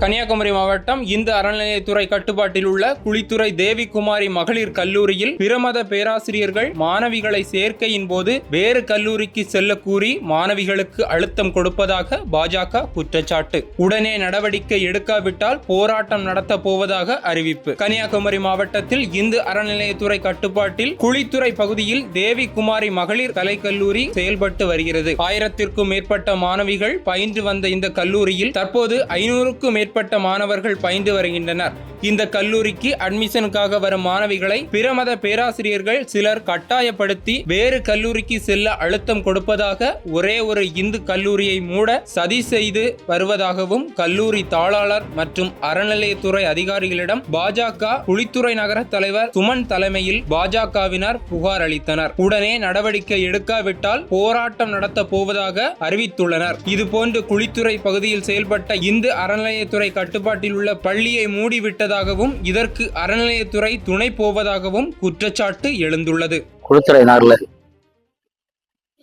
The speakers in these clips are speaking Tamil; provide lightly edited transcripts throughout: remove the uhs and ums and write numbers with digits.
கன்னியாகுமரி மாவட்டம் இந்து அறநிலையத்துறை கட்டுப்பாட்டில் உள்ள குளித்துறை தேவிகுமாரி மகளிர் கல்லூரியில் பிரமத பேராசிரியர்கள் மாணவிகளை சேர்க்கையின் போது வேறு கல்லூரிக்கு செல்ல கூறி மாணவிகளுக்கு அழுத்தம் கொடுப்பதாக பாஜக குற்றச்சாட்டு. உடனே நடவடிக்கை எடுக்காவிட்டால் போராட்டம் நடத்த போவதாக அறிவிப்பு. கன்னியாகுமரி மாவட்டத்தில் இந்து அறநிலையத்துறை கட்டுப்பாட்டில் குளித்துறை பகுதியில் தேவிகுமாரி மகளிர் கலைக்கல்லூரி செயல்பட்டு வருகிறது. 1000க்கும் மேற்பட்ட மாணவிகள் பயின்று வந்த இந்த கல்லூரியில் தற்போது 500க்கும் மேற்பட்ட மாணவர்கள் பயின்று வருகின்றனர். இந்த கல்லூரிக்கு அட்மிஷனுக்காக வரும் மாணவிகளை பிரமத பேராசிரியர்கள் சிலர் கட்டாயப்படுத்தி வேறு கல்லூரிக்கு செல்ல அழுத்தம் கொடுப்பதாக ஒரே ஒரு இந்து கல்லூரியை மூட சதி செய்து வருவதாகவும் கல்லூரி தாளாளர் மற்றும் அறநிலையத்துறை அதிகாரிகளிடம் பாஜக குளித்துறை நகர தலைவர் சுமன் தலைமையில் பாஜகவினர் புகார் அளித்தனர். உடனே நடவடிக்கை எடுக்காவிட்டால் போராட்டம் நடத்த போவதாக அறிவித்துள்ளனர். இதுபோன்று குளித்துறை பகுதியில் செயல்பட்ட இந்து அறநிலையத்துறை கட்டுப்பாட்டில் உள்ள பள்ளியை மூடிவிட்டதாகவும் இதற்கு அறநிலையத்துறை துணை போவதாகவும் குற்றச்சாட்டு எழுந்துள்ளது. குளித்துறை நகர்ல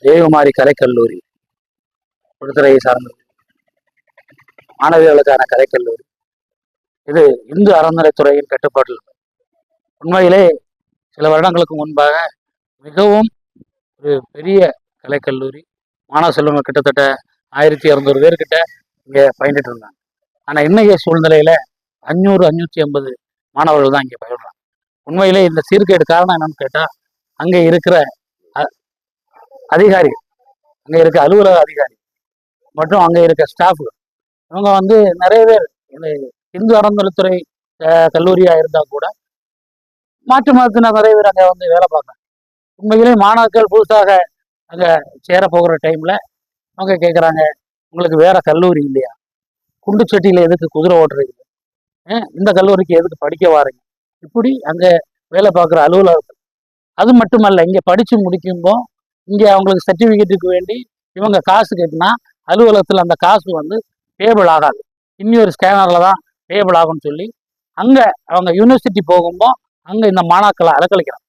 தேவிகுமாரி கலைக்கல்லூரி குளித்துறையை சார்ந்தது மாணவிகளுக்கான கலைக்கல்லூரி. இது இந்து அறநிலையத்துறையின் கட்டுப்பாட்டில் உண்மையிலே சில வருடங்களுக்கு முன்பாக மிகவும் ஒரு பெரிய கலைக்கல்லூரி. மாணவ செல்வங்கள் கிட்டத்தட்ட 1200 பேர்கிட்ட இங்கே பயின்றுட்டு இருந்தாங்க. ஆனால் இன்னைய சூழ்நிலையில 500-550 மாணவர்கள் தான் இங்கே பயில்றாங்க. உண்மையிலே இந்த சீர்கேடு காரணம் என்னன்னு கேட்டால் அங்கே இருக்கிற அதிகாரி, அங்கே இருக்க அலுவலக அதிகாரி மற்றும் அங்கே இருக்க ஸ்டாஃப், இவங்க நிறைய பேர் இந்து அறநிலையத்துறை கல்லூரியாக இருந்தால் கூட மாற்று மதத்தினர் நிறைய பேர் அங்கே வேலை பார்க்குறாங்க. உண்மையிலே மாணவர்கள் புதுசாக அங்கே சேர போகிற டைமில் அவங்க கேட்குறாங்க, உங்களுக்கு வேற கல்லூரி இல்லையா? குண்டுச்சட்டியில் எதுக்கு குதிரை ஓட்டுறீங்க? இந்த கல்லூரிக்கு எதுக்கு படிக்க வாரீங்க? இப்படி அங்கே வேலை பார்க்குற அலுவலகர்கள். அது மட்டுமல்ல, இங்கே படித்து முடிக்கும்போ இங்கே அவங்களுக்கு சர்டிஃபிகேட்டுக்கு வேண்டி இவங்க காசு கேட்டினா அலுவலகத்தில் அந்த காசு பேபிள் ஆகாது, இன்னொரு ஸ்கேனரில் தான் பேபிள் ஆகும்னு சொல்லி அங்கே அவங்க யூனிவர்சிட்டி போகும்போ அங்கே இந்த மாணாக்களை அலக்களிக்கிறாங்க.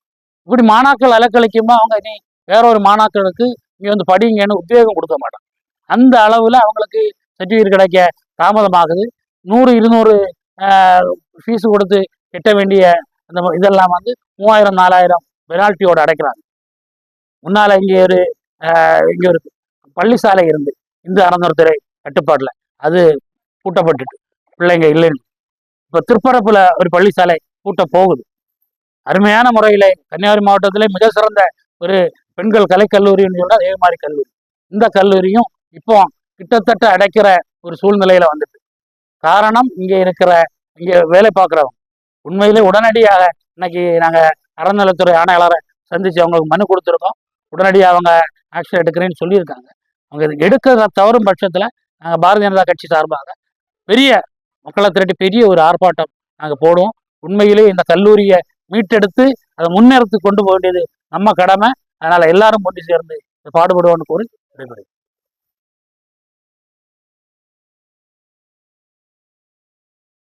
இப்படி மாணாக்கள் அலக்களிக்கும்போ அவங்க இனி வேற ஒரு மாணாக்களுக்கு இங்கே படிங்கன்னு உத்வேகம் கொடுக்க மாட்டாங்க. அந்த அளவில் அவங்களுக்கு சர்டிஃபிகேட் கிடைக்க தாமதமாகுது. 100-200 ஃபீஸு கொடுத்து கட்ட வேண்டிய அந்த இதெல்லாம் 3000-4000 பெனால்ட்டியோடு அடைக்கிறாங்க. முன்னால் இங்கே ஒரு பள்ளிசாலை இருந்து இந்து அறநிலையத்துறை கட்டுப்பாட்டில் அது பூட்டப்பட்டுட்டு பிள்ளைங்க இல்லைன்னு இப்போ திருப்பரப்பில் ஒரு பள்ளிசாலை பூட்ட போகுது. அருமையான முறையில் கன்னியாகுமரி மாவட்டத்திலே மிக சிறந்த ஒரு பெண்கள் கலைக்கல்லூரின்னு சொன்னால் தேவிகுமாரி கல்லூரி. இந்த கல்லூரியும் இப்போ கிட்டத்தட்ட அடைக்கிற ஒரு சூழ்நிலையில வந்துட்டு. காரணம் இங்கே வேலை பார்க்குறவங்க உண்மையிலே உடனடியாக இன்னைக்கு நாங்கள் அறநிலையத்துறை ஆணையாளரை சந்திச்சு அவங்களுக்கு மனு கொடுத்துருக்கோம். உடனடியாக அவங்க ஆக்ஷன் எடுக்கிறேன்னு சொல்லியிருக்காங்க. அவங்க இது எடுக்கிற தவறும் பட்சத்தில் நாங்கள் பாரதிய ஜனதா கட்சி சார்பாக பெரிய மக்களை திரட்டி பெரிய ஒரு ஆர்ப்பாட்டம் நாங்கள் போடுவோம். உண்மையிலே இந்த கல்லூரியை மீட்டெடுத்து அதை முன்னெடுத்து கொண்டு போக வேண்டியது நம்ம கடமை. அதனால எல்லாரும் ஒன்று சேர்ந்து பாடுபடுவோம்னு கூறி விடைபெறுகிறேன்.